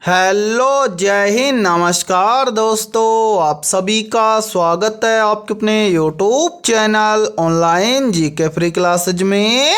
Hello, जय हिंद, नमस्कार दोस्तों। आप सभी का स्वागत है आपके अपने YouTube channel online GK free classes में।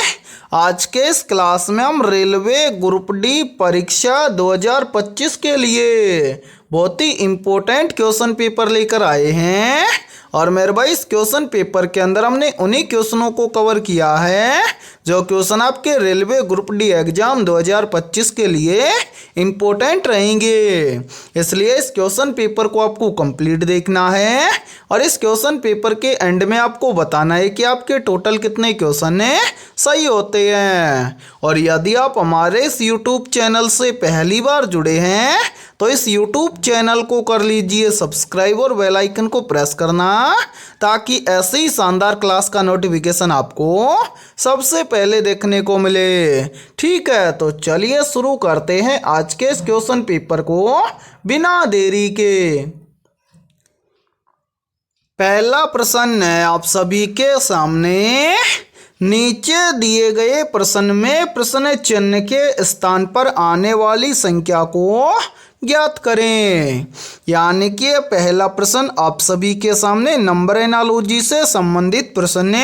आज के इस क्लास में हम रेलवे ग्रुप डी परीक्षा 2025 के लिए बहुत ही इम्पोर्टेंट क्वेश्चन पेपर लेकर आए हैं। और मेरे भाई इस क्वेश्चन पेपर के अंदर हमने उन्हीं क्वेश्चनों को कवर किया है जो क्वेश्चन आपके रेलवे ग्रुप डी एग्जाम 2025 के लिए इम्पोर्टेंट रहेंगे। इसलिए इस क्वेश्चन पेपर को आपको कंप्लीट देखना है और इस क्वेश्चन पेपर के एंड में आपको बताना है कि आपके टोटल कितने क्वेश्चन है सही होते हैं। और यदि आप हमारे इस यूट्यूब चैनल से पहली बार जुड़े हैं तो इस यूट्यूब चैनल को कर लीजिए सब्सक्राइब और बेल आइकन को प्रेस करना, ताकि ऐसे ही शानदार क्लास का नोटिफिकेशन आपको सबसे पहले देखने को मिले। ठीक है, तो चलिए शुरू करते हैं आज के इस क्वेश्चन पेपर को बिना देरी के। पहला प्रश्न है आप सभी के सामने। नीचे दिए गए प्रश्न में प्रश्न चिन्ह के स्थान पर आने वाली संख्या को ज्ञात करें। यानी कि पहला प्रश्न आप सभी के सामने नंबर एनालॉजी से संबंधित प्रश्न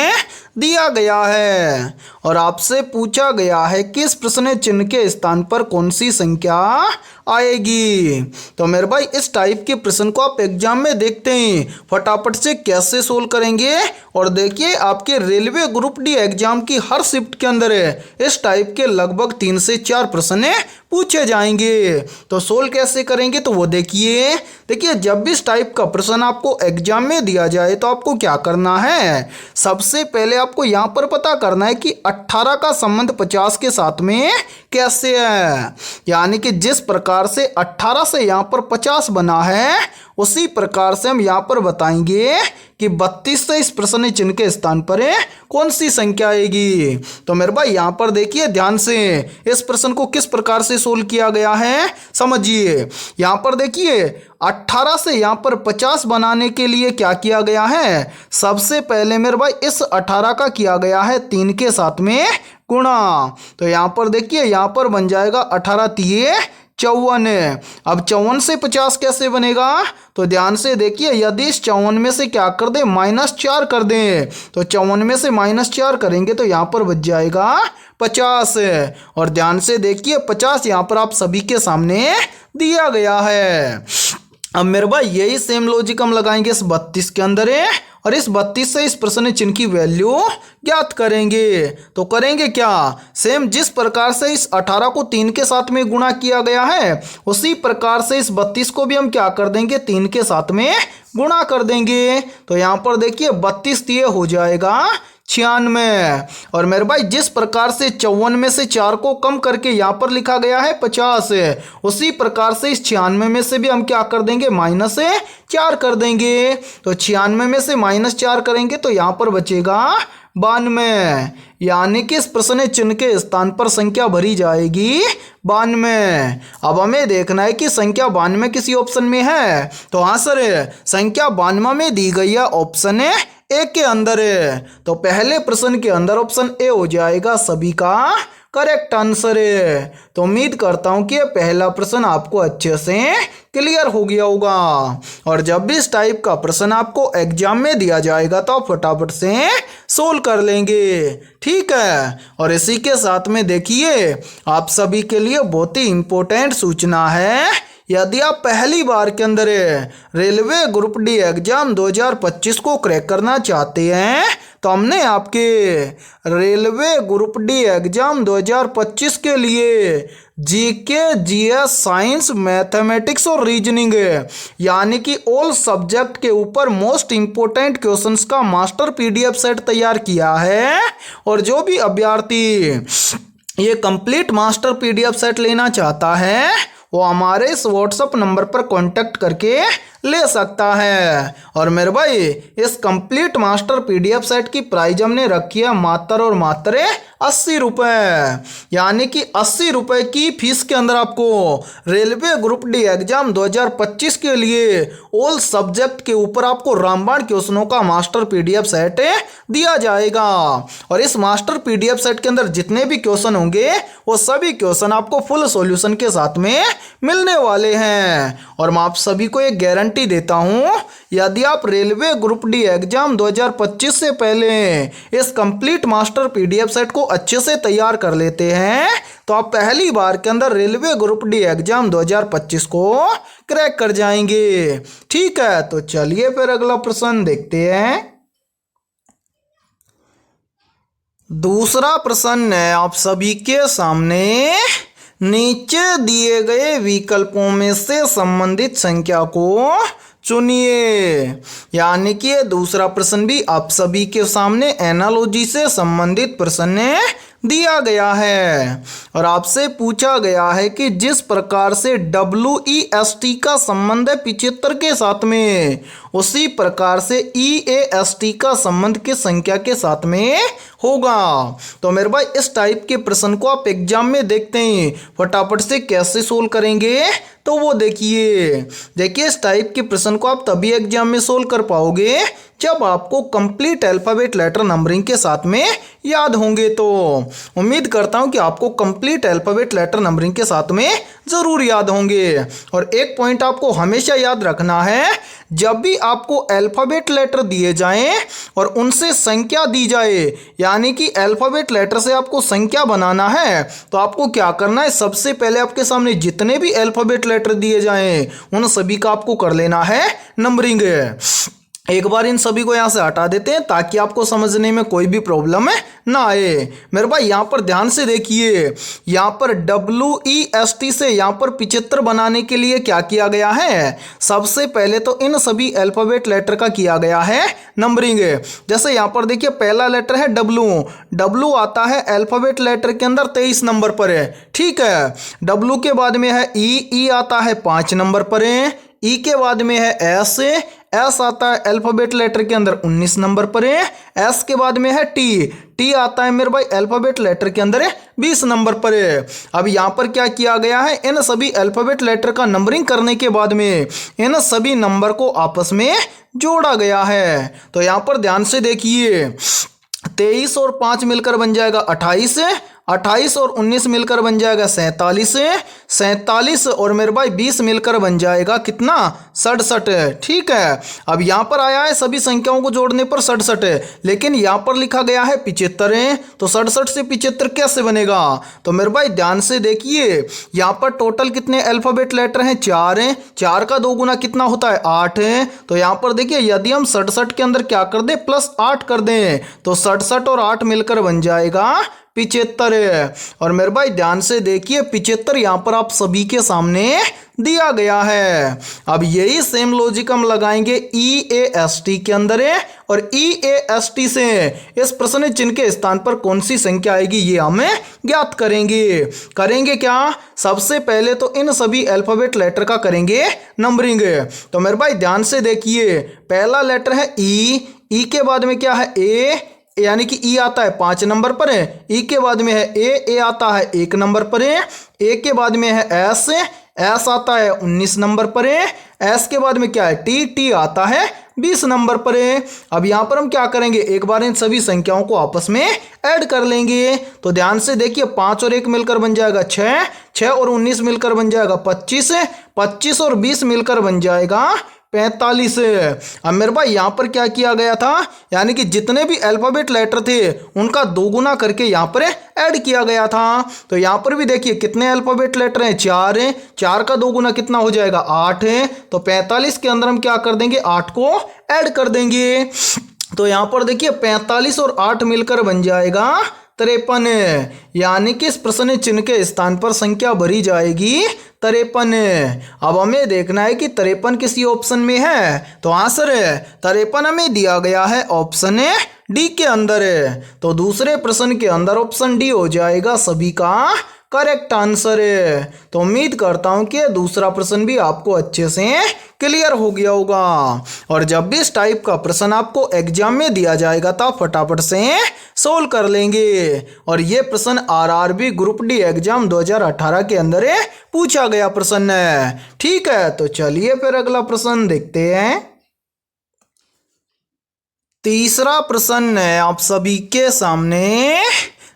दिया गया है और आपसे पूछा गया है कि इस प्रश्न चिन्ह के स्थान पर कौन सी संख्या आएगी। तो मेरे भाई इस टाइप के प्रश्न को आप एग्जाम में देखते हैं फटाफट से कैसे सोल्व करेंगे। और देखिए आपके रेलवे ग्रुप डी एग्जाम की हर शिफ्ट के अंदर इस टाइप के लगभग 3 से 4 प्रश्न पूछे जाएंगे। तो सोल्व कैसे करेंगे तो वो देखिए जब भी इस टाइप का प्रश्न आपको एग्जाम में दिया जाए तो आपको क्या करना है। सबसे पहले आपको यहाँ पर पता करना है कि 18 का संबंध 50 के साथ में कैसे है। यानी कि जिस प्रकार से 18 से यहाँ पर 50 बना है उसी प्रकार से हम यहाँ पर बताएंगे कि 32 से इस प्रश्न चिन्ह के स्थान पर कौन सी संख्या आएगी। तो मेरे भाई यहाँ पर देखिए ध्यान से इस प्रश्न को किस प्रकार से सोल्व किया गया है समझिए। यहाँ पर देखिए 18 से यहाँ पर 50 बनाने के लिए क्या किया गया है। सबसे पहले मेरे भाई इस 18 का किया गया है 3 के साथ में गुणा। तो यहाँ पर देखिए यहाँ पर बन जाएगा 18 तिये 54। अब 54 से 50 कैसे बनेगा तो ध्यान से देखिए यदि इस 54 में से क्या कर दें -4 कर दें तो 54 में से -4 करेंगे तो यहाँ पर बच जाएगा 50। और ध्यान से देखिए 50 यहाँ पर आप सभी के सामने दिया गया है। अब मेरे भाई यही सेम लॉजिक हम लगाएंगे इस 32 के अंदर और इस 32 से इस प्रश्न चिन्ह की वैल्यू ज्ञात करेंगे। तो करेंगे क्या, सेम जिस प्रकार से इस 18 को 3 के साथ में गुणा किया गया है उसी प्रकार से इस 32 को भी हम क्या कर देंगे 3 के साथ में गुणा कर देंगे। तो यहाँ पर देखिए 32 तिये हो जाएगा 96। और मेरे भाई जिस प्रकार से 54 में से 4 को कम करके यहाँ पर लिखा गया है 50 उसी प्रकार से इस 96 में से भी हम क्या कर देंगे -4 कर देंगे। तो 96 में से -4 करेंगे तो यहाँ पर बचेगा 92। यानी कि इस प्रश्न चिन्ह के स्थान पर संख्या भरी जाएगी 92। अब हमें देखना है कि संख्या 92 किसी ऑप्शन में है। तो हाँ सर, संख्या 92 में दी गई है ऑप्शन ए के अंदर है। तो पहले प्रश्न के अंदर ऑप्शन ए हो जाएगा सभी का करेक्ट आंसर है। तो उम्मीद करता हूं कि पहला प्रश्न आपको अच्छे से क्लियर हो गया होगा। और जब भी इस टाइप का प्रश्न आपको एग्जाम में दिया जाएगा तो आप फटाफट से सोल्व कर लेंगे। ठीक है, और इसी के साथ में देखिए आप सभी के लिए बहुत ही इम्पोर्टेंट सूचना है। यदि आप पहली बार के अंदर रेलवे ग्रुप डी एग्जाम 2025 को क्रैक करना चाहते हैं तो हमने आपके रेलवे ग्रुप डी एग्जाम 2025 के लिए जीके, जीएस, साइंस, मैथमेटिक्स और रीजनिंग यानी कि ऑल सब्जेक्ट के ऊपर मोस्ट इम्पोर्टेंट क्वेश्चंस का मास्टर पीडीएफ सेट तैयार किया है। और जो भी अभ्यर्थी ये कंप्लीट मास्टर पीडीएफ सेट लेना चाहता है वो हमारे इस व्हाट्सएप नंबर पर कांटेक्ट करके ले सकता है। और मेरे भाई इस कंप्लीट मास्टर पीडीएफ सेट की प्राइस हमने रखी है मात्र और मात्र 80 रुपये, यानी कि 80 रुपये की फीस के अंदर आपको रेलवे ग्रुप डी एग्जाम 2025 के लिए ऑल सब्जेक्ट के ऊपर आपको रामबाण क्वेश्चनों का मास्टर पीडीएफ सेट दिया जाएगा। और इस मास्टर पीडीएफ सेट के अंदर जितने भी क्वेश्चन होंगे वो सभी क्वेश्चन आपको फुल सॉल्यूशन के साथ में मिलने वाले हैं। और मैं आप सभी को एक गारंटी देता हूं, यदि आप रेलवे ग्रुप डी एग्जाम 2025 से पहले इस कंप्लीट मास्टर पीडीएफ सेट को अच्छे से तैयार कर लेते हैं तो आप पहली बार के अंदर रेलवे ग्रुप डी एग्जाम 2025 को क्रैक कर जाएंगे। ठीक है, तो चलिए फिर अगला प्रश्न देखते हैं। दूसरा प्रश्न है आप सभी के सामने, नीचे दिए गए विकल्पों में से संबंधित संख्या को चुनिए। यानी कि ये दूसरा प्रश्न भी आप सभी के सामने एनालॉजी से संबंधित प्रश्न दिया गया है और आपसे पूछा गया है कि जिस प्रकार से WEST का संबंध है 75 के साथ में, उसी प्रकार से EAST का संबंध किस संख्या के साथ में होगा। तो मेरे भाई इस टाइप के प्रश्न को आप एग्जाम में देखते हैं, फटाफट से कैसे सोल्व करेंगे तो वो देखिए इस टाइप के प्रश्न को आप तभी एग्जाम में सोल्व कर पाओगे जब आपको कंप्लीट अल्फाबेट लेटर नंबरिंग के साथ में याद होंगे। तो उम्मीद करता हूं कि आपको कंप्लीट अल्फाबेट लेटर नंबरिंग के साथ में ज़रूर याद होंगे। और एक पॉइंट आपको हमेशा याद रखना है, जब भी आपको अल्फाबेट लेटर दिए जाएं और उनसे संख्या दी जाए, यानी कि अल्फाबेट लेटर से आपको संख्या बनाना है, तो आपको क्या करना है, सबसे पहले आपके सामने जितने भी अल्फाबेट लेटर दिए जाएं उन सभी का आपको कर लेना है नंबरिंग। एक बार इन सभी को यहाँ से हटा देते हैं ताकि आपको समझने में कोई भी प्रॉब्लम ना आए। मेरे भाई यहाँ पर ध्यान से देखिए, यहाँ पर WEST से यहाँ पर 75 बनाने के लिए क्या किया गया है, सबसे पहले तो इन सभी अल्फाबेट लेटर का किया गया है नंबरिंग। जैसे यहाँ पर देखिए पहला लेटर है W आता है अल्फाबेट लेटर के अंदर 23 नंबर पर है। ठीक है, W के बाद में है E आता है 5 नंबर पर है। E के बाद में है S आता है अल्फाबेट लेटर के अंदर 19 नंबर पर है। S के बाद में है T आता है मेरे भाई अल्फाबेट लेटर के अंदर 20 नंबर पर है। अब यहाँ पर क्या किया गया है, इन सभी अल्फाबेट लेटर का नंबरिंग करने के बाद में इन सभी नंबर को आपस में जोड़ा गया है। तो यहाँ पर ध्यान से देखिए, 23 और 5 मिलकर बन जाएगा 28, 28 और 19 मिलकर बन जाएगा 47, 47 और मेरे भाई 20 मिलकर बन जाएगा कितना, 67। ठीक है, अब यहाँ पर आया है सभी संख्याओं को जोड़ने पर 67, लेकिन यहाँ पर लिखा गया है 75 है, तो 67 से 75 कैसे बनेगा। तो मेरे भाई ध्यान से देखिए, यहाँ पर टोटल कितने अल्फाबेट लेटर हैं, 4 हैं, 4 का 2 गुना कितना होता है, 8 है। तो यहाँ पर देखिए यदि हम 67 के अंदर क्या कर दें, +8 कर दें, तो 67 और 8 मिलकर बन जाएगा 75 है। और मेरे भाई ध्यान से देखिए 75 यहाँ पर आप सभी के सामने दिया गया है। अब यही सेम लॉजिक हम लगाएंगे EAST के अंदर है, और EAST से इस प्रश्न चिन्ह के स्थान पर कौन सी संख्या आएगी ये हमें ज्ञात करेंगे क्या, सबसे पहले तो इन सभी अल्फाबेट लेटर का करेंगे नंबरिंग। तो मेरे भाई ध्यान से देखिए, पहला लेटर है E के बाद में क्या है A, यानी कि E आता है 5 नंबर पर है। E के बाद में है A आता है 1 नंबर पर है। A के बाद में है S आता है 19 नंबर पर है। S के बाद में क्या है T आता है 20 नंबर पर है। अब यहाँ पर हम क्या करेंगे, एक बार इन सभी संख्याओं को आपस में ऐड कर लेंगे। तो ध्यान से देखिए 5 और 1 मिलकर बन जाएगा 6, 6 और 19 मिलकर बन जाएगा 25, 25 और 20 मिलकर बन जाएगा 45। अब मेरे भाई यहाँ पर क्या किया गया था, यानी कि जितने भी अल्फाबेट लेटर थे उनका 2 गुना करके यहाँ पर ऐड किया गया था। तो यहाँ पर भी देखिए कितने अल्फाबेट लेटर हैं, 4 हैं, 4 का 2 गुना कितना हो जाएगा, 8 है। तो 45 के अंदर हम क्या कर देंगे, 8 को ऐड कर देंगे। तो यहाँ पर देखिए 45 और 8 मिलकर बन जाएगा 53, यानी कि इस प्रश्न चिन्ह के स्थान पर संख्या भरी जाएगी 53। अब हमें देखना है कि 53 किसी ऑप्शन में है, तो आंसर 53 हमें दिया गया है ऑप्शन डी के अंदर है। तो दूसरे प्रश्न के अंदर ऑप्शन डी हो जाएगा सभी का करेक्ट आंसर है। तो उम्मीद करता हूं कि दूसरा प्रश्न भी आपको अच्छे से क्लियर हो गया होगा। और जब भी इस टाइप का प्रश्न आपको एग्जाम में दिया जाएगा तो आप फटाफट से सोल्व कर लेंगे। और ये प्रश्न आरआरबी ग्रुप डी एग्जाम 2018 के अंदर पूछा गया प्रश्न है। ठीक है, तो चलिए फिर अगला प्रश्न देखते हैं। तीसरा प्रश्न है आप सभी के सामने।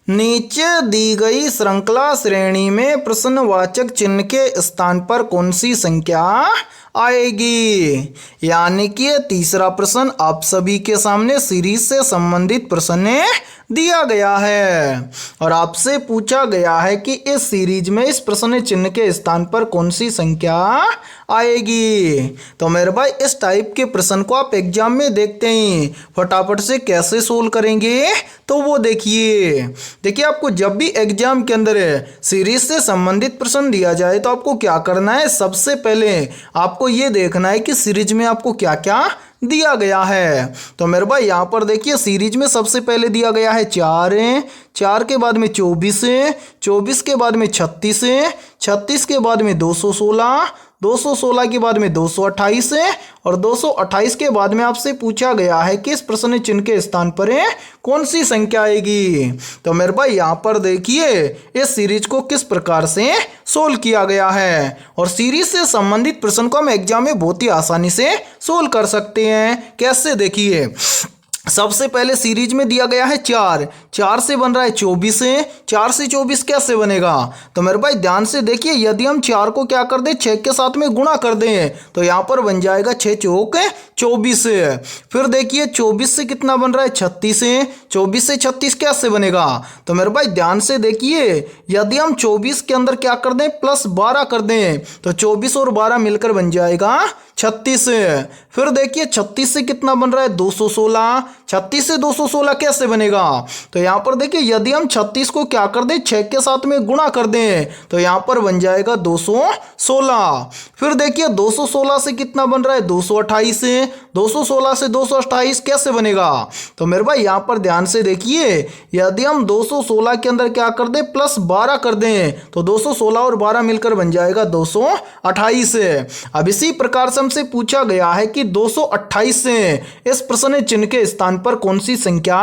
नीचे दी गई श्रृंखला श्रेणी में प्रश्नवाचक चिन्ह के स्थान पर कौन सी संख्या आएगी? यानी कि ये तीसरा प्रश्न आप सभी के सामने सीरीज से संबंधित प्रश्न दिया गया है और आपसे पूछा गया है कि इस सीरीज में इस प्रश्न चिन्ह के स्थान पर कौन सी संख्या आएगी। तो मेरे भाई इस टाइप के प्रश्न को आप एग्जाम में देखते ही फटाफट से कैसे सोल्व करेंगे तो वो देखिए आपको जब भी एग्जाम के अंदर सीरीज से संबंधित प्रश्न दिया जाए तो आपको क्या करना है, सबसे पहले आपको ये देखना है कि सीरीज में आपको क्या क्या दिया गया है। तो मेरे भाई यहाँ पर देखिए सीरीज में सबसे पहले दिया गया है 4 है, 4 के बाद में 24 है, 24 के बाद में 36 है, 36 के बाद में 216, 216 के बाद में 228 है और 228 के बाद में आपसे पूछा गया है कि इस प्रश्न चिन्ह के स्थान पर कौन सी संख्या आएगी। तो मेरे भाई यहाँ पर देखिए इस सीरीज को किस प्रकार से सोल्व किया गया है और सीरीज से संबंधित प्रश्न को हम एग्जाम में बहुत ही आसानी से सोल्व कर सकते हैं। कैसे, देखिए सबसे पहले सीरीज में दिया गया है 4, 4 से बन रहा है 24 है, 4 से 24 कैसे बनेगा? तो मेरे भाई ध्यान से देखिए, यदि हम 4 को क्या कर दें 6 के साथ में गुणा कर दें तो यहाँ पर बन जाएगा 6 चौक 24। फिर देखिए 24 से कितना बन रहा है 36 है, 24 से 36 कैसे बनेगा? तो मेरे भाई ध्यान से देखिए, यदि हम 24 के अंदर क्या कर दें प्लस 12 कर दें तो 24 और 12 मिलकर बन जाएगा 36। फिर देखिए 36 से कितना बन रहा है 216, 36 से 216 कैसे बनेगा? तो यहाँ पर देखिए यदि हम 36 को क्या कर दें 6 के साथ में गुणा कर दें तो यहाँ पर बन जाएगा 216। फिर देखिए 216 से कितना बन रहा है 228, 216 से 228 कैसे बनेगा? तो मेरे भाई यहाँ पर ध्यान से देखिए, यदि हम 216 के अंदर क्या कर दें प्लस 12 कर दें तो 216 और 12 मिलकर बन जाएगा 228। अब इसी प्रकार से हमसे पूछा गया है कि 228 से इस प्रश्न चिन्ह के स्थान पर कौन सी संख्या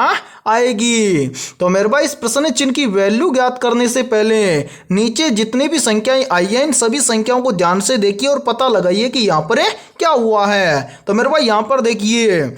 आएगी। तो मेरे भाई इस प्रश्न चिन्ह की वैल्यू ज्ञात करने से पहले नीचे जितनी भी संख्याएं आई हैं इन सभी संख्याओं को ध्यान से देखिए और पता लगाइए कि यहाँ पर क्या हुआ है। तो मेरे भाई यहाँ पर देखिए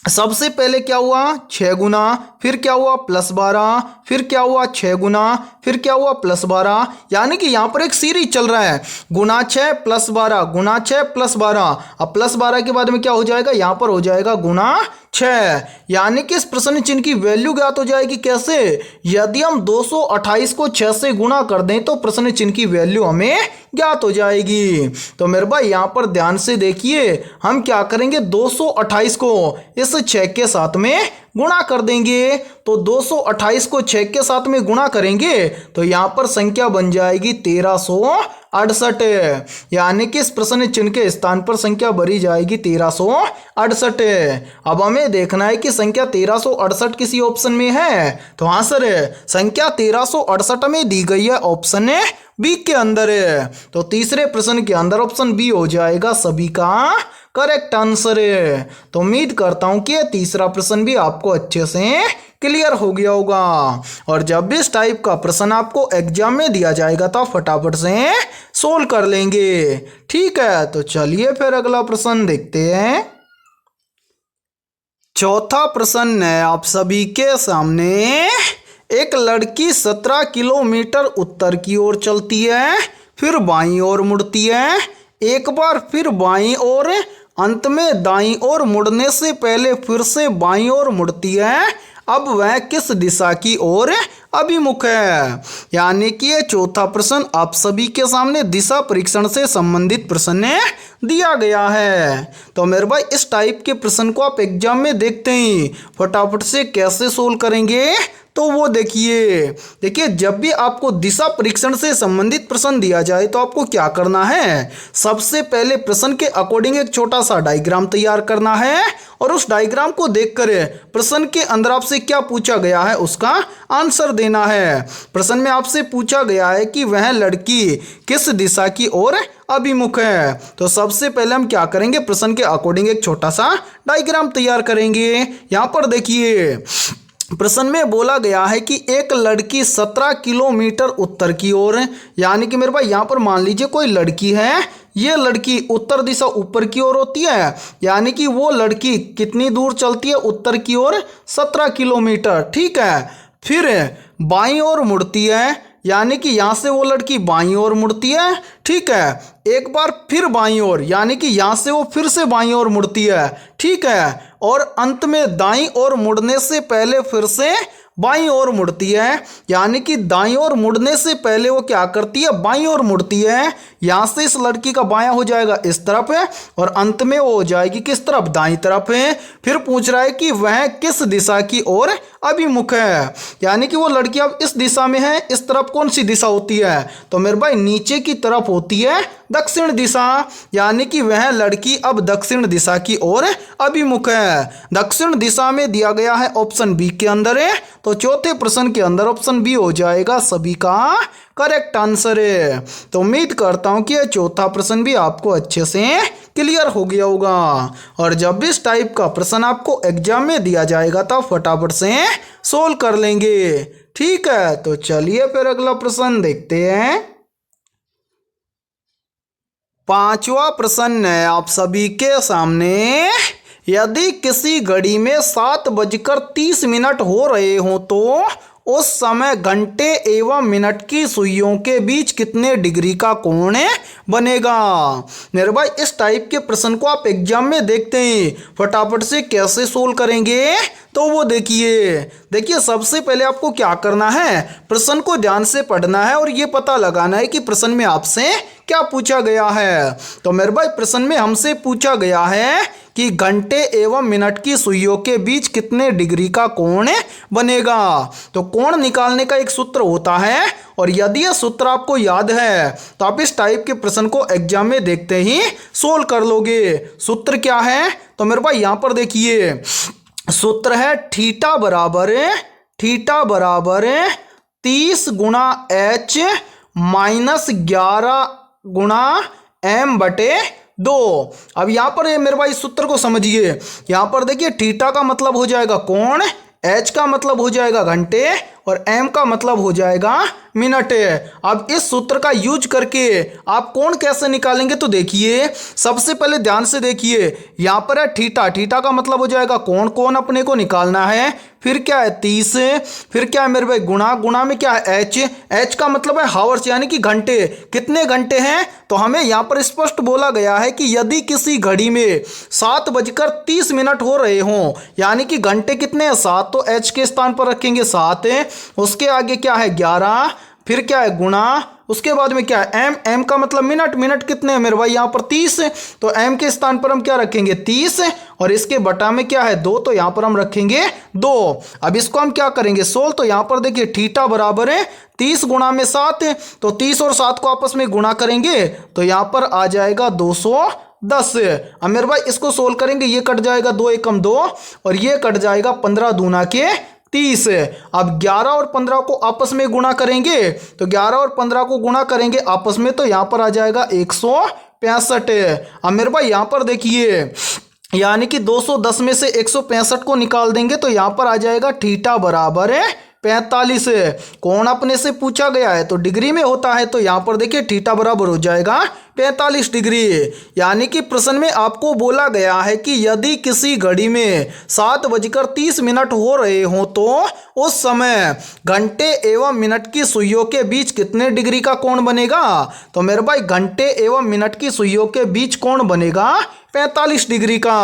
सबसे पहले क्या हुआ 6 गुना, फिर क्या हुआ प्लस 12, फिर क्या हुआ 6 गुना, फिर क्या हुआ प्लस 12, यानी कि यहाँ पर एक सीरीज चल रहा है गुना 6 प्लस 12 गुना 6 प्लस 12। अब प्लस 12 के बाद में क्या हो जाएगा, यहाँ पर हो जाएगा गुना 6, यानी कि इस प्रश्न चिन्ह की वैल्यू ज्ञात हो जाएगी। कैसे, यदि हम 228 को 6 से गुणा कर दें तो प्रश्न चिन्ह की वैल्यू हमें ज्ञात हो जाएगी। तो मेरे भाई यहाँ पर ध्यान से देखिए, हम क्या करेंगे 228 को इस 6 के साथ में गुणा कर देंगे। तो 228 को 6 के साथ में गुणा करेंगे तो यहाँ पर संख्या बन जाएगी 1368, यानी कि इस प्रश्न चिन्ह के स्थान पर संख्या भरी जाएगी 1368। अब हमें देखना है कि संख्या 1368 किसी ऑप्शन में है। तो हाँ सर, संख्या 1368 में दी गई है ऑप्शन बी के अंदर है। तो तीसरे प्रश्न के अंदर ऑप्शन बी हो जाएगा सभी का करेक्ट आंसर है। तो उम्मीद करता हूं कि ये तीसरा प्रश्न भी आपको अच्छे से क्लियर हो गया होगा। और जब भी इस टाइप का प्रश्न आपको एग्जाम में दिया जाएगा तो आप फटाफट से सोल्व कर लेंगे। ठीक है, तो चलिए फिर अगला प्रश्न देखते हैं। चौथा प्रश्न है आप सभी के सामने। एक लड़की 17 किलोमीटर उत्तर की ओर चलती है, फिर बाईं ओर मुड़ती है, एक बार फिर बाईं ओर, अंत में दाईं ओर मुड़ने से पहले फिर से बाईं ओर मुड़ती है। अब वह किस दिशा की ओर अभिमुख है? यानी कि ये चौथा प्रश्न आप सभी के सामने दिशा परीक्षण से संबंधित प्रश्न दिया गया है। तो मेरे भाई इस टाइप के प्रश्न को आप एग्जाम में देखते ही फटाफट से कैसे सोल्व करेंगे तो वो देखिए जब भी आपको दिशा परीक्षण से संबंधित प्रश्न दिया जाए तो आपको क्या करना है, सबसे पहले प्रश्न के अकॉर्डिंग एक छोटा सा डायग्राम तैयार करना है और उस डायग्राम को देखकर प्रश्न के अंदर आपसे क्या पूछा गया है उसका आंसर देना है। प्रश्न में आपसे पूछा गया है कि वह लड़की किस दिशा की ओर अभिमुख है, तो सबसे पहले हम क्या करेंगे, प्रश्न के अकॉर्डिंग एक छोटा सा डायग्राम तैयार करेंगे। यहाँ पर देखिए प्रश्न में बोला गया है कि एक लड़की 17 किलोमीटर उत्तर की ओर, यानी कि मेरे भाई यहाँ पर मान लीजिए कोई लड़की है, ये लड़की उत्तर दिशा ऊपर की ओर होती है, यानी कि वो लड़की कितनी दूर चलती है उत्तर की ओर, 17 किलोमीटर। ठीक है, फिर बाईं ओर मुड़ती है, यानी कि यहाँ से वो लड़की बाईं ओर मुड़ती है। ठीक है, एक बार फिर बाईं ओर, यानी कि यहाँ से वो फिर से बाईं ओर मुड़ती है। ठीक है, और अंत में दाईं ओर मुड़ने से पहले फिर से बाईं ओर मुड़ती है, यानी कि दाईं ओर मुड़ने से पहले वो क्या करती है, बाईं ओर मुड़ती है। यहाँ से इस लड़की का बायां हो जाएगा इस तरफ है और अंत में वो हो जाएगी किस तरफ, दाईं तरफ है। फिर पूछ रहा है कि वह किस दिशा की ओर अभिमुख है, यानी कि वो लड़की अब इस दिशा में है, इस तरफ कौन सी दिशा होती है, तो मेरे भाई नीचे की तरफ होती है दक्षिण दिशा, यानी कि वह लड़की अब दक्षिण दिशा की ओर अभिमुख है। दक्षिण दिशा में दिया गया है ऑप्शन बी के अंदर है, तो चौथे प्रश्न के अंदर ऑप्शन बी हो जाएगा सभी का करेक्ट आंसर है। तो उम्मीद करता हूं कि यह चौथा प्रश्न भी आपको अच्छे से क्लियर हो गया होगा, और जब भी इस टाइप का प्रश्न आपको एग्जाम में दिया जाएगा तो फटाफट से सोल्व कर लेंगे। ठीक है, तो चलिए फिर अगला प्रश्न देखते हैं। पांचवा प्रश्न है आप सभी के सामने, यदि किसी घड़ी में 7:30 हो रहे हों तो उस समय घंटे एवं मिनट की सुइयों के बीच कितने डिग्री का कोण बनेगा। मेरे भाई इस टाइप के प्रश्न को आप एग्जाम में देखते हैं, फटाफट से कैसे सोल्व करेंगे, तो वो देखिए सबसे पहले आपको क्या करना है, प्रश्न को ध्यान से पढ़ना है और ये पता लगाना है कि प्रश्न में आपसे क्या पूछा गया है। तो मेरे भाई प्रश्न में हमसे पूछा गया है कि घंटे एवं मिनट की सुइयों के बीच कितने डिग्री का कोण बनेगा। तो कोण निकालने का एक सूत्र होता है, और यदि यह सूत्र आपको याद है तो आप इस टाइप के प्रश्न को एग्जाम में देखते ही सोल्व कर लोगे। सूत्र क्या है, तो मेरे भाई यहाँ पर देखिए सूत्र है थीटा बराबर 30 गुणा H माइनस 11 गुणा m/2। अब यहाँ पर मेरे भाई सूत्र को समझिए, यहाँ पर देखिए थीटा का मतलब हो जाएगा कोण, H का मतलब हो जाएगा घंटे और m का मतलब हो जाएगा मिनट। अब इस सूत्र का यूज करके आप कोण कैसे निकालेंगे, तो देखिए सबसे पहले ध्यान से देखिए, यहाँ पर है थीटा का मतलब हो जाएगा कोण अपने को निकालना है, फिर क्या है 30, फिर क्या है मेरे भाई गुणा में क्या है H का मतलब है हावर्स, यानी कि घंटे, कितने घंटे हैं, तो हमें यहाँ पर स्पष्ट बोला गया है कि यदि किसी घड़ी में 7:30 हो रहे हों, यानी कि घंटे कितने हैं 7, तो H के स्थान पर रखेंगे 7, उसके आगे क्या है 11, फिर क्या है गुणा, उसके बाद में क्या है m का मतलब मिनट कितने हैं मेरे भाई यहाँ पर 30, तो m के स्थान पर हम क्या रखेंगे 30, और इसके बटा में क्या है 2, तो यहाँ पर हम रखेंगे 2। अब इसको हम क्या करेंगे सोल्व, तो यहाँ पर देखिए थीटा बराबर है 30 गुणा में 7, तो 30 और 7 को आपस में गुणा करेंगे तो यहाँ पर आ जाएगा 210। अब मेरे भाई इसको सोल्व करेंगे, ये कट जाएगा 2 एकम 2 और ये कट जाएगा 15 दूना के 30। अब 11 और 15 को आपस में गुणा करेंगे, तो 11 और 15 को गुणा करेंगे आपस में, तो यहाँ पर आ जाएगा 165। अब मेरे भाई यहाँ पर देखिए, यानी कि 210 में से 165 को निकाल देंगे तो यहाँ पर आ जाएगा थीटा बराबर है 45। कोण अपने से पूछा गया है तो डिग्री में होता है, तो यहाँ पर देखिए थीटा बराबर हो जाएगा 45 डिग्री। यानी कि प्रश्न में आपको बोला गया है कि यदि किसी घड़ी में 7:30 हो रहे हों तो उस समय घंटे एवं मिनट की सुइयों के बीच कितने डिग्री का कोण बनेगा। तो मेरे भाई घंटे एवं मिनट की सुइयों के बीच कोण बनेगा 45 डिग्री का।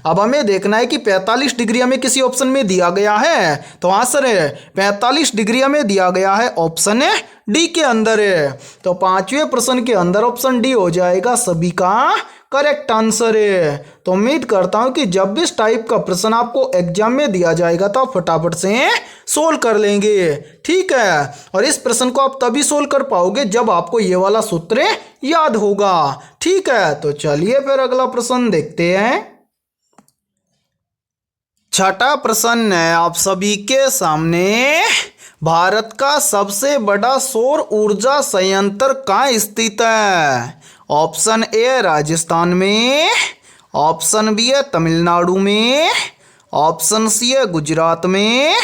अब हमें देखना है कि 45 डिग्री हमें किसी ऑप्शन में दिया गया है, तो आंसर है 45 डिग्री हमें दिया गया है ऑप्शन डी के अंदर है। तो पांचवें प्रश्न के अंदर ऑप्शन डी हो जाएगा सभी का करेक्ट आंसर है। तो उम्मीद करता हूं कि जब भी इस टाइप का प्रश्न आपको एग्जाम में दिया जाएगा तो आप फटाफट से सोल्व कर लेंगे। ठीक है, और इस प्रश्न को आप तभी सोल्व कर पाओगे जब आपको ये वाला सूत्र याद होगा। ठीक है, तो चलिए फिर अगला प्रश्न देखते हैं। छठा प्रश्न है आप सभी के सामने, भारत का सबसे बड़ा सौर ऊर्जा संयंत्र कहाँ स्थित है? ऑप्शन ए राजस्थान में, ऑप्शन बी है तमिलनाडु में, ऑप्शन सी है गुजरात में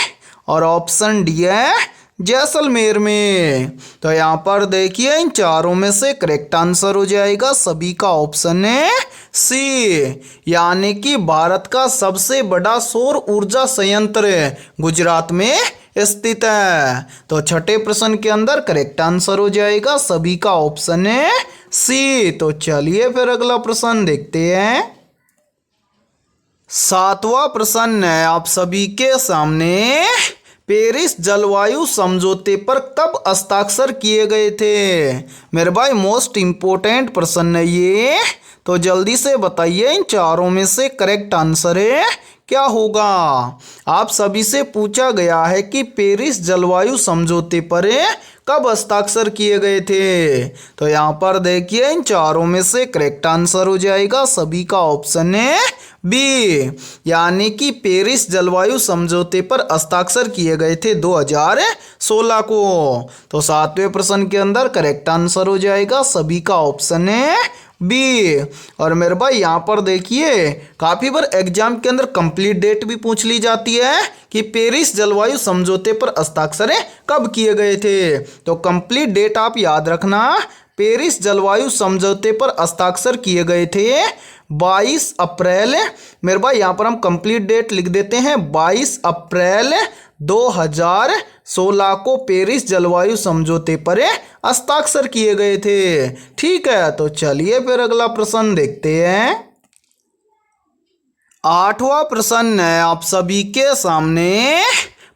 और ऑप्शन डी है जैसलमेर में। तो यहाँ पर देखिए इन चारों में से करेक्ट आंसर हो जाएगा सभी का ऑप्शन है सी, यानी कि भारत का सबसे बड़ा सौर ऊर्जा संयंत्र गुजरात में स्थित है। तो छठे प्रश्न के अंदर करेक्ट आंसर हो जाएगा सभी का ऑप्शन है सी। तो चलिए फिर अगला प्रश्न देखते हैं। सातवां प्रश्न है आप सभी के सामने, पेरिस जलवायु समझौते पर कब हस्ताक्षर किए गए थे? मेरे भाई मोस्ट इंपोर्टेंट प्रश्न है ये, तो जल्दी से बताइए इन चारों में से करेक्ट आंसर है क्या होगा? आप सभी से पूछा गया है कि पेरिस जलवायु समझौते पर कब हस्ताक्षर किए गए थे। तो यहाँ पर देखिए इन चारों में से करेक्ट आंसर हो जाएगा सभी का ऑप्शन है बी, यानी कि पेरिस जलवायु समझौते पर हस्ताक्षर किए गए थे 2016 को। तो सातवें प्रश्न के अंदर करेक्ट आंसर हो जाएगा सभी का ऑप्शन है बी। और मेरे भाई यहाँ पर देखिए काफ़ी बार एग्जाम के अंदर कंप्लीट डेट भी पूछ ली जाती है कि पेरिस जलवायु समझौते पर हस्ताक्षर कब किए गए थे। तो कंप्लीट डेट आप याद रखना, पेरिस जलवायु समझौते पर हस्ताक्षर किए गए थे 22 अप्रैल। मेरे भाई यहाँ पर हम कंप्लीट डेट लिख देते हैं 22 अप्रैल 2016 को पेरिस जलवायु समझौते पर हस्ताक्षर किए गए थे। ठीक है, तो चलिए फिर अगला प्रश्न देखते हैं। आठवां प्रश्न है आप सभी के सामने,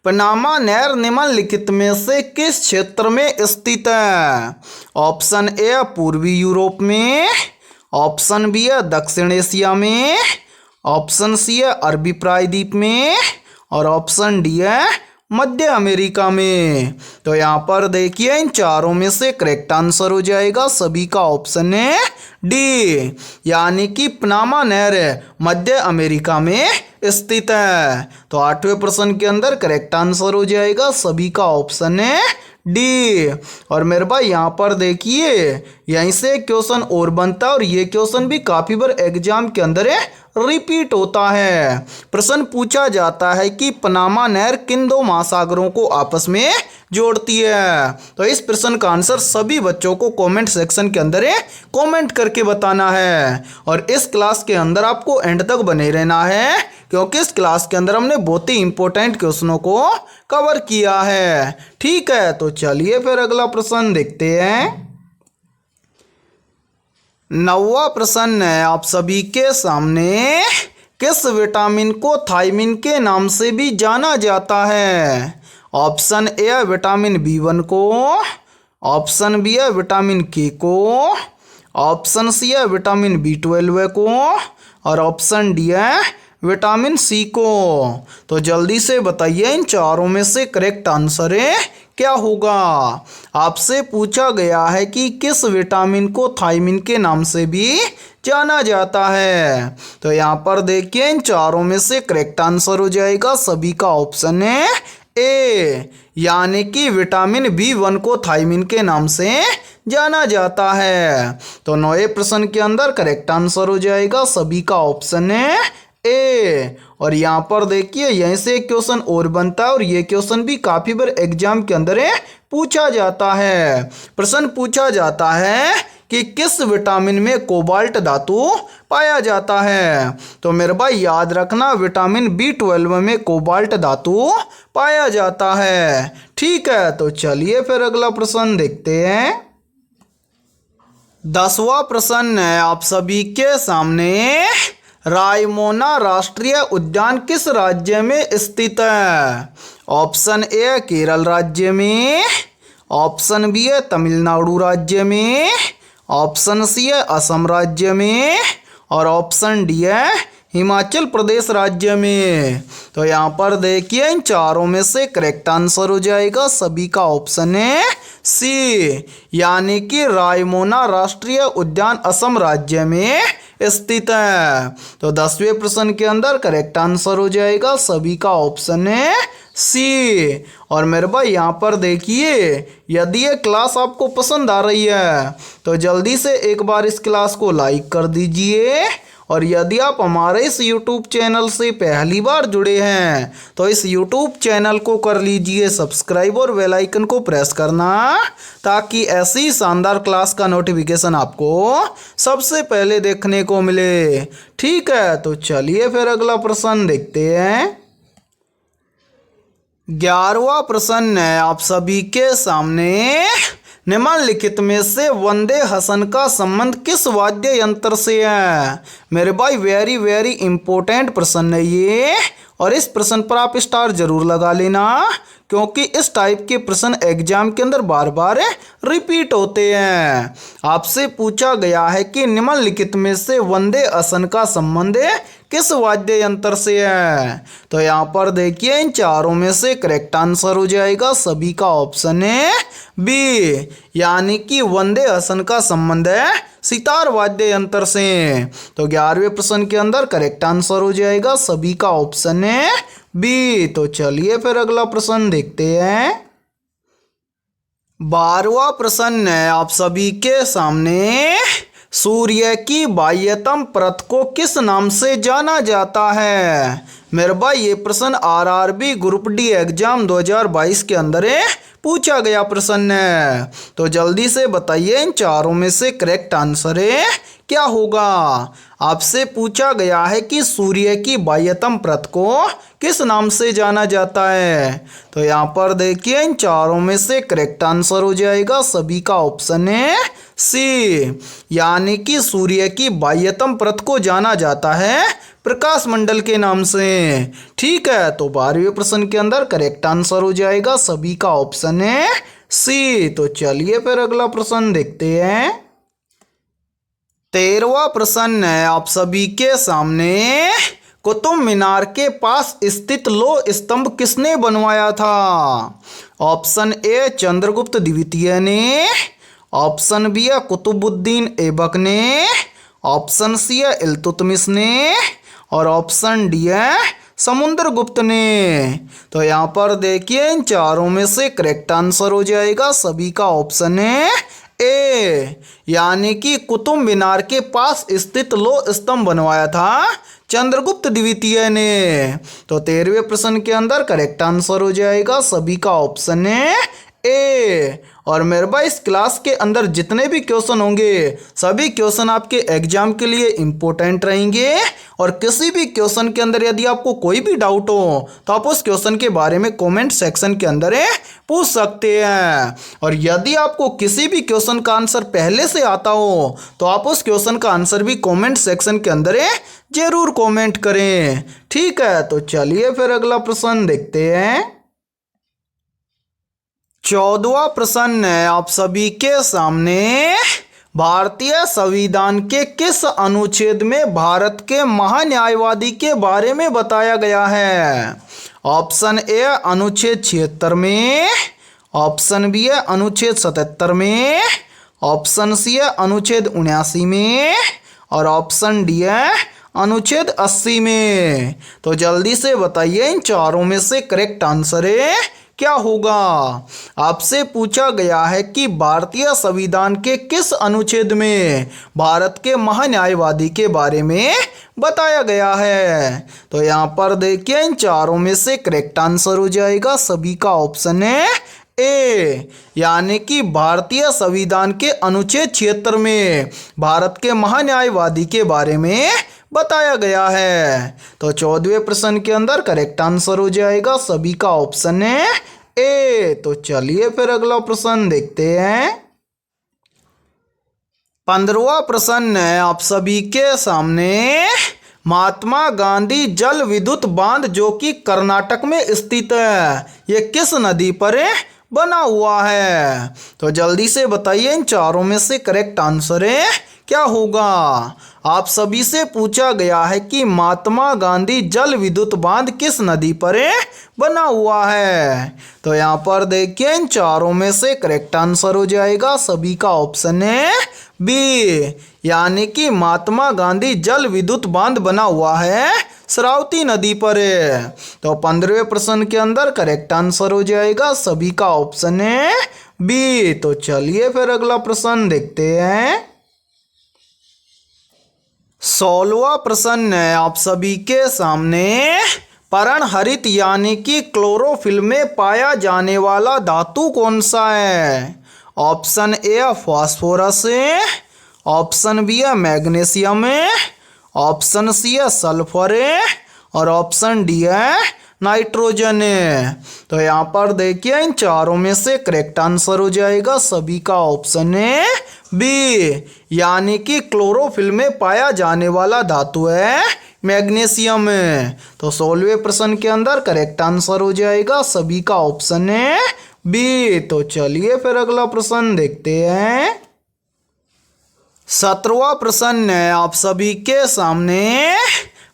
पनामा नहर निम्नलिखित में से किस क्षेत्र में स्थित है? ऑप्शन ए पूर्वी यूरोप में, ऑप्शन बी है दक्षिण एशिया में, ऑप्शन सी है अरबी प्रायद्वीप में और ऑप्शन डी है मध्य अमेरिका में। तो यहाँ पर देखिए इन चारों में से करेक्ट आंसर हो जाएगा सभी का ऑप्शन है डी, यानी कि पनामा नहर मध्य अमेरिका में स्थित है। तो आठवें प्रश्न के अंदर करेक्ट आंसर हो जाएगा सभी का ऑप्शन है डी। और मेरे भाई यहाँ पर देखिए यहीं से क्वेश्चन और बनता है और ये क्वेश्चन भी काफ़ी बार एग्जाम के अंदर रिपीट होता है। प्रश्न पूछा जाता है कि पनामा नहर किन दो महासागरों को आपस में जोड़ती है। तो इस प्रश्न का आंसर सभी बच्चों को कमेंट सेक्शन के अंदर कमेंट करके बताना है और इस क्लास के अंदर आपको एंड तक बने रहना है, क्योंकि इस क्लास के अंदर हमने बहुत ही इंपॉर्टेंट क्वेश्चनों को कवर किया है। ठीक है, तो चलिए फिर अगला प्रश्न देखते हैं। नौवां प्रश्न है आप सभी के सामने, किस विटामिन को थायमिन के नाम से भी जाना जाता है? ऑप्शन ए है विटामिन B1 को, ऑप्शन बी है विटामिन के को, ऑप्शन सी है विटामिन B12 को और ऑप्शन डी है विटामिन सी को। तो जल्दी से बताइए इन चारों में से करेक्ट आंसर क्या होगा? आपसे पूछा गया है कि किस विटामिन को थायमिन के नाम से भी जाना जाता है। तो यहाँ पर देखिए इन चारों में से करेक्ट आंसर हो जाएगा सभी का ऑप्शन है ए, यानी कि विटामिन B1 को थायमिन के नाम से जाना जाता है। तो नौवें प्रश्न के अंदर करेक्ट आंसर हो जाएगा सभी का ऑप्शन है ए। और यहाँ पर देखिए यहीं से एक क्वेश्चन और बनता है और ये क्वेश्चन भी काफ़ी बार एग्जाम के अंदर पूछा जाता है। प्रश्न पूछा जाता है कि किस विटामिन में कोबाल्ट धातु पाया जाता है। तो मेरे भाई याद रखना विटामिन B12 में कोबाल्ट धातु पाया जाता है। ठीक है, तो चलिए फिर अगला प्रश्न देखते हैं। 10वां प्रश्न है आप सभी के सामने, रायमोना राष्ट्रीय उद्यान किस राज्य में स्थित है? ऑप्शन ए केरल राज्य में, ऑप्शन बी है तमिलनाडु राज्य में, ऑप्शन सी है असम राज्य में और ऑप्शन डी है हिमाचल प्रदेश राज्य में। तो यहाँ पर देखिए इन चारों में से करेक्ट आंसर हो जाएगा सभी का ऑप्शन है सी, यानी कि रायमोना राष्ट्रीय उद्यान असम राज्य में स्थित है। तो 10वें प्रश्न के अंदर करेक्ट आंसर हो जाएगा सभी का ऑप्शन है सी। और मेरे भाई यहाँ पर देखिए, यदि ये क्लास आपको पसंद आ रही है तो जल्दी से एक बार इस क्लास को लाइक कर दीजिए, और यदि आप हमारे इस YouTube चैनल से पहली बार जुड़े हैं तो इस YouTube चैनल को कर लीजिए सब्सक्राइब और बेल आइकन को प्रेस करना, ताकि ऐसी शानदार क्लास का नोटिफिकेशन आपको सबसे पहले देखने को मिले। ठीक है, तो चलिए फिर अगला प्रश्न देखते हैं। 11वां प्रश्न है आप सभी के सामने, निम्नलिखित में से वंदे हसन का संबंध किस वाद्य यंत्र से है। मेरे भाई वेरी वेरी इंपॉर्टेंट प्रश्न है ये, और इस प्रश्न पर आप स्टार जरूर लगा लेना, क्योंकि इस टाइप के प्रश्न एग्जाम के अंदर बार बार रिपीट होते हैं। आपसे पूछा गया है कि निम्नलिखित में से वंदे हसन का संबंध किस वाद्य यंत्र से है। तो यहाँ पर देखिए इन चारों में से करेक्ट आंसर हो जाएगा सभी का ऑप्शन है बी, यानी कि वंदे हसन का संबंध है सितार वाद्य यंत्र से। तो 11वें प्रश्न के अंदर करेक्ट आंसर हो जाएगा सभी का ऑप्शन है बी। तो चलिए फिर अगला प्रश्न देखते हैं। 12वां प्रश्न है आप सभी के सामने, सूर्य की बाह्यतम परत को किस नाम से जाना जाता है। मेरे भाई ये प्रश्न आरआरबी ग्रुप डी एग्जाम 2022 के अंदर पूछा गया प्रश्न है। तो जल्दी से बताइए इन चारों में से करेक्ट आंसर क्या होगा। आपसे पूछा गया है कि सूर्य की बाह्यतम परत को किस नाम से जाना जाता है। तो यहाँ पर देखिए इन चारों में से करेक्ट आंसर हो जाएगा सभी का ऑप्शन है सी, यानी कि सूर्य की बाह्यतम परत को जाना जाता है प्रकाश मंडल के नाम से। ठीक है, तो 12वें प्रश्न के अंदर करेक्ट आंसर हो जाएगा सभी का ऑप्शन है सी। तो चलिए फिर अगला प्रश्न देखते हैं। 13वां प्रश्न है आप सभी के सामने, कुतुब मीनार के पास स्थित लौह स्तंभ किसने बनवाया था। ऑप्शन ए चंद्रगुप्त द्वितीय ने, ऑप्शन बी है कुतुबुद्दीन ऐबक ने, ऑप्शन सी है इल्तुतमिश ने, और ऑप्शन डी है समुद्रगुप्त ने। तो यहाँ पर देखिए इन चारों में से करेक्ट आंसर हो जाएगा सभी का ऑप्शन है ए, यानी कि कुतुब मीनार के पास स्थित लौह स्तंभ बनवाया था चंद्रगुप्त द्वितीय ने। तो 13वें प्रश्न के अंदर करेक्ट आंसर हो जाएगा सभी का ऑप्शन है ए। और मेरे भाई इस क्लास के अंदर जितने भी क्वेश्चन होंगे सभी क्वेश्चन आपके एग्जाम के लिए इम्पोर्टेंट रहेंगे, और किसी भी क्वेश्चन के अंदर यदि आपको कोई भी डाउट हो तो आप उस क्वेश्चन के बारे में कमेंट सेक्शन के अंदर पूछ सकते हैं। और यदि आपको किसी भी क्वेश्चन का आंसर पहले से आता हो तो आप उस क्वेश्चन का आंसर भी कमेंट सेक्शन के अंदर जरूर कमेंट करें। ठीक है, तो चलिए फिर अगला प्रश्न देखते हैं। 14वां प्रश्न है आप सभी के सामने, भारतीय संविधान के किस अनुच्छेद में भारत के महान्यायवादी के बारे में बताया गया है। ऑप्शन ए अनुच्छेद 76 में, ऑप्शन बी है अनुच्छेद 77 में, ऑप्शन सी है अनुच्छेद 79 में, और ऑप्शन डी है अनुच्छेद 80 में। तो जल्दी से बताइए इन चारों में से करेक्ट आंसर क्या होगा। आपसे पूछा गया है कि भारतीय संविधान के किस अनुच्छेद में भारत के महान्यायवादी के बारे में बताया गया है। तो यहाँ पर देखिए इन चारों में से करेक्ट आंसर हो जाएगा सभी का ऑप्शन है ए, यानी कि भारतीय संविधान के अनुच्छेद 76 में भारत के महान्यायवादी के बारे में बताया गया है। तो 14वें प्रश्न के अंदर करेक्ट आंसर हो जाएगा सभी का ऑप्शन है ए। तो चलिए फिर अगला प्रश्न देखते हैं। 15वां प्रश्न है आप सभी के सामने, महात्मा गांधी जल विद्युत बांध जो कि कर्नाटक में स्थित है, ये किस नदी पर बना हुआ है। तो जल्दी से बताइए इन चारों में से करेक्ट आंसर क्या होगा। आप सभी से पूछा गया है कि महात्मा गांधी जल विद्युत बांध किस नदी पर बना हुआ है। तो यहाँ पर देखिए इन चारों में से करेक्ट आंसर हो जाएगा सभी का ऑप्शन है बी, यानी कि महात्मा गांधी जल विद्युत बांध बना हुआ है शरावती नदी पर। तो 15वें प्रश्न के अंदर करेक्ट आंसर हो जाएगा सभी का ऑप्शन है बी। तो चलिए फिर अगला प्रश्न देखते हैं। 16वां प्रश्न है आप सभी के सामने। पर्णहरित यानी कि क्लोरोफिल में पाया जाने वाला धातु कौन सा है। Option A phosphorus, option B है मैग्नीशियम, ऑप्शन सी है सल्फर और ऑप्शन डी है नाइट्रोजन। तो यहाँ पर देखिए इन चारों में से करेक्ट आंसर हो जाएगा सभी का ऑप्शन है बी, यानी कि क्लोरोफिल में पाया जाने वाला धातु है मैग्नीशियम। तो 16वें प्रश्न के अंदर करेक्ट आंसर हो जाएगा सभी का ऑप्शन है बी। तो चलिए फिर अगला प्रश्न देखते हैं। 17वां प्रश्न है आप सभी के सामने।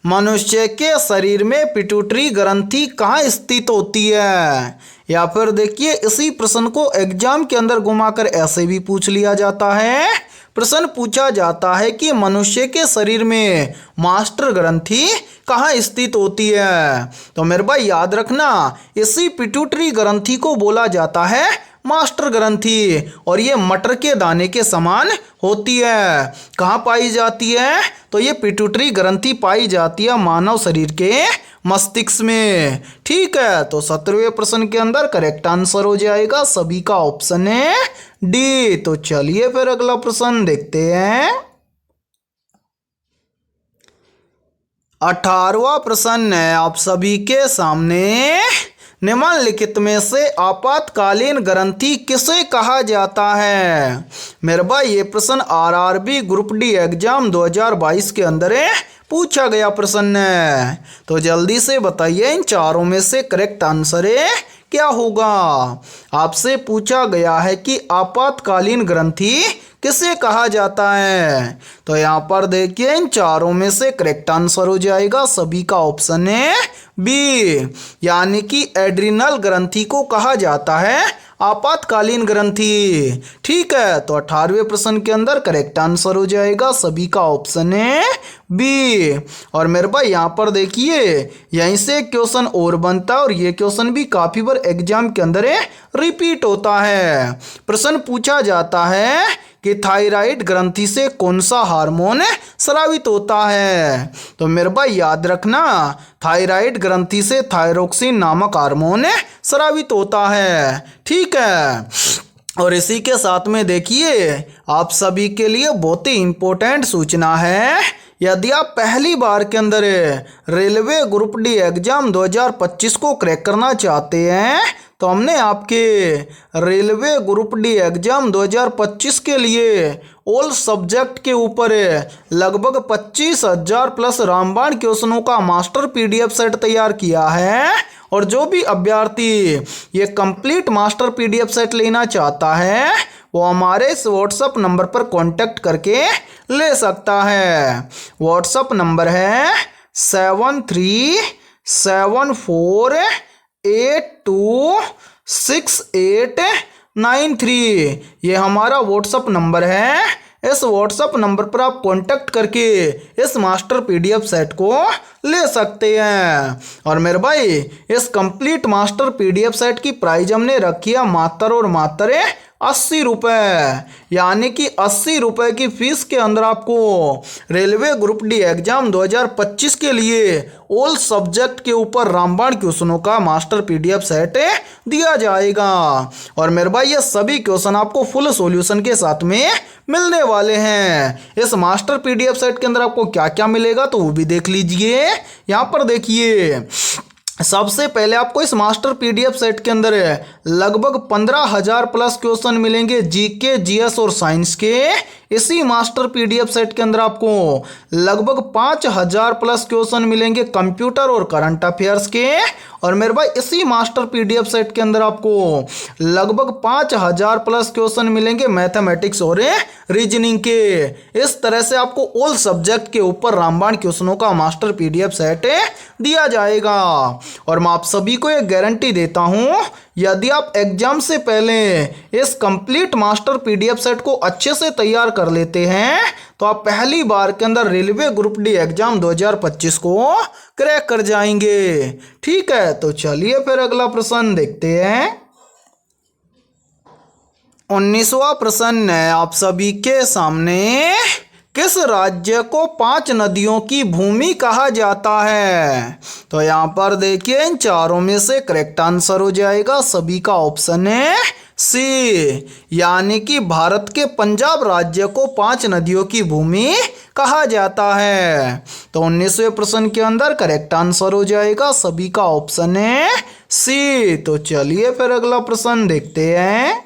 मनुष्य के शरीर में पिट्यूटरी ग्रंथि कहाँ स्थित होती है। या फिर देखिए इसी प्रश्न को एग्जाम के अंदर घुमाकर ऐसे भी पूछ लिया जाता है। प्रश्न पूछा जाता है कि मनुष्य के शरीर में मास्टर ग्रंथि कहाँ स्थित होती है। तो मेरे भाई याद रखना इसी पिट्यूटरी ग्रंथि को बोला जाता है मास्टर ग्रंथि, और ये मटर के दाने के समान होती है। कहाँ पाई जाती है। तो ये पिट्यूटरी ग्रंथि पाई जाती है मानव शरीर के मस्तिष्क में। ठीक है। तो 17वें प्रश्न के अंदर करेक्ट आंसर हो जाएगा सभी का ऑप्शन है डी। तो चलिए फिर अगला प्रश्न देखते हैं। 18वां प्रश्न है आप सभी के सामने। निम्नलिखित में से आपातकालीन ग्रंथि किसे कहा जाता है। मेरे भाई ये प्रश्न आरआरबी ग्रुप डी एग्जाम 2022 के अंदर पूछा गया प्रश्न है। तो जल्दी से बताइए इन चारों में से करेक्ट आंसर क्या होगा। आपसे पूछा गया है कि आपातकालीन ग्रंथि किसे कहा जाता है। तो यहाँ पर देखिए इन चारों में से करेक्ट आंसर हो जाएगा सभी का ऑप्शन है बी, यानी कि एड्रिनल ग्रंथि को कहा जाता है आपातकालीन ग्रंथि। ठीक है। तो 18वें प्रश्न के अंदर करेक्ट आंसर हो जाएगा सभी का ऑप्शन है बी। और मेरे भाई यहाँ पर देखिए यहीं से क्वेश्चन और बनता है, और ये क्वेश्चन भी काफी बार एग्जाम के अंदर रिपीट होता है। प्रश्न पूछा जाता है कि थायराइड ग्रंथि से कौन सा हार्मोन स्रावित होता है। तो मेरे भाई याद रखना थायराइड ग्रंथि से थायरोक्सिन नामक हार्मोन स्रावित होता है। ठीक है। और इसी के साथ में देखिए आप सभी के लिए बहुत ही इंपॉर्टेंट सूचना है। यदि आप पहली बार के अंदर रेलवे ग्रुप डी एग्जाम 2025 को क्रैक करना चाहते हैं, तो हमने आपके रेलवे ग्रुप डी एग्जाम 2025 के लिए ऑल सब्जेक्ट के ऊपर लगभग 25,000 प्लस रामबाण क्वेश्चनों का मास्टर पीडीएफ सेट तैयार किया है। और जो भी अभ्यर्थी ये कंप्लीट मास्टर पीडीएफ सेट लेना चाहता है वो हमारे इस व्हाट्सएप नंबर पर कांटेक्ट करके ले सकता है। व्हाट्सएप नंबर है 7374826893। ये हमारा व्हाट्सएप नंबर है। इस व्हाट्सएप नंबर पर आप कांटेक्ट करके इस मास्टर पीडीएफ सेट को ले सकते हैं। और मेरे भाई इस कंप्लीट मास्टर पीडीएफ सेट की प्राइस हमने रखी है मात्र और मात्र 80 रुपये, यानी कि 80 रुपये की फीस के अंदर आपको रेलवे ग्रुप डी एग्जाम 2025 के लिए ऑल सब्जेक्ट के ऊपर रामबाण क्वेश्चनों का मास्टर पीडीएफ सेट दिया जाएगा। और मेरे भाई ये सभी क्वेश्चन आपको फुल सॉल्यूशन के साथ में मिलने वाले हैं। इस मास्टर पीडीएफ सेट के अंदर आपको क्या क्या मिलेगा तो वो भी देख लीजिए। यहाँ पर देखिए सबसे पहले आपको इस मास्टर पीडीएफ सेट के अंदर लगभग 15,000 प्लस क्वेश्चन मिलेंगे जीके, जीएस और साइंस के। इसी मास्टर पीडीएफ सेट के अंदर आपको लगभग 5,000 प्लस क्वेश्चन मिलेंगे कंप्यूटर और करंट अफेयर्स के। और मेरे भाई इसी मास्टर पीडीएफ सेट के अंदर आपको लगभग 5,000 प्लस क्वेश्चन मिलेंगे मैथमेटिक्स और रीजनिंग के। इस तरह से आपको ऑल सब्जेक्ट के ऊपर रामबाण क्वेश्चनों का मास्टर पीडीएफ सेट दिया जाएगा। और मैं आप सभी को एक गारंटी देता हूं, यदि आप एग्जाम से पहले इस कंप्लीट मास्टर पीडीएफ सेट को अच्छे से तैयार कर लेते हैं तो आप पहली बार के अंदर रेलवे ग्रुप डी एग्जाम 2025 को क्रैक कर जाएंगे। ठीक है, तो चलिए फिर अगला प्रश्न देखते हैं। 19वां प्रश्न है आप सभी के सामने, किस राज्य को 5 नदियों की भूमि कहा जाता है? तो यहाँ पर देखिए इन चारों में से करेक्ट आंसर हो जाएगा सभी का ऑप्शन है सी, यानी कि भारत के पंजाब राज्य को 5 नदियों की भूमि कहा जाता है। तो 19वें प्रश्न के अंदर करेक्ट आंसर हो जाएगा सभी का ऑप्शन है सी। तो चलिए फिर अगला प्रश्न देखते हैं।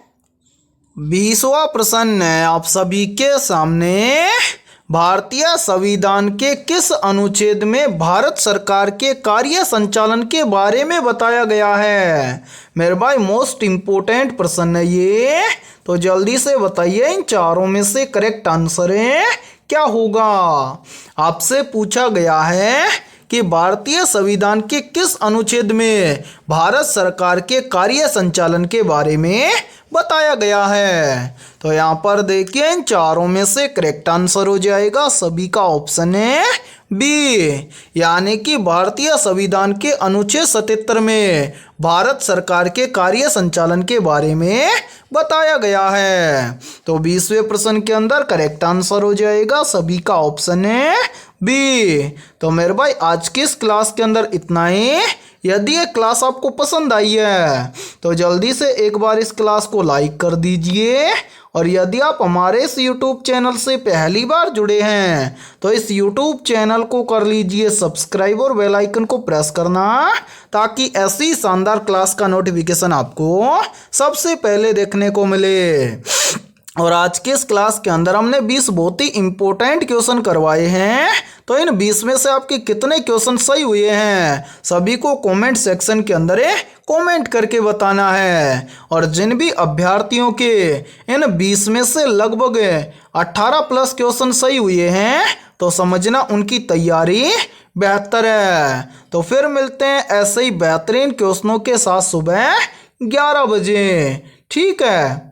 20वां प्रश्न है आप सभी के सामने, भारतीय संविधान के किस अनुच्छेद में भारत सरकार के कार्य संचालन के बारे में बताया गया है? मेरे भाई मोस्ट इंपोर्टेंट प्रश्न है ये, तो जल्दी से बताइए इन चारों में से करेक्ट आंसर है क्या होगा। आपसे पूछा गया है कि भारतीय संविधान के किस अनुच्छेद में भारत सरकार के कार्य संचालन के बारे में बताया गया है। तो यहाँ पर देखिए इन चारों में से करेक्ट आंसर हो जाएगा सभी का ऑप्शन है बी, यानी कि भारतीय संविधान के अनुच्छेद 77 में भारत सरकार के कार्य संचालन के बारे में बताया गया है। तो 20वें प्रश्न के अंदर करेक्ट आंसर हो जाएगा सभी का ऑप्शन है बी। तो मेरे भाई आज की इस क्लास के अंदर इतना ही। यदि ये क्लास आपको पसंद आई है तो जल्दी से एक बार इस क्लास को लाइक कर दीजिए। और यदि आप हमारे इस YouTube चैनल से पहली बार जुड़े हैं तो इस YouTube चैनल को कर लीजिए सब्सक्राइब और बेल आइकन को प्रेस करना, ताकि ऐसी शानदार क्लास का नोटिफिकेशन आपको सबसे पहले देखने को मिले। और आज के इस क्लास के अंदर हमने 20 बहुत ही इंपॉर्टेंट क्वेश्चन करवाए हैं। तो इन 20 में से आपके कितने क्वेश्चन सही हुए हैं सभी को कमेंट सेक्शन के अंदर कमेंट करके बताना है। और जिन भी अभ्यर्थियों के इन 20 में से लगभग 18 प्लस क्वेश्चन सही हुए हैं तो समझना उनकी तैयारी बेहतर है। तो फिर मिलते हैं ऐसे ही बेहतरीन क्वेश्चनों के साथ सुबह 11 बजे। ठीक है।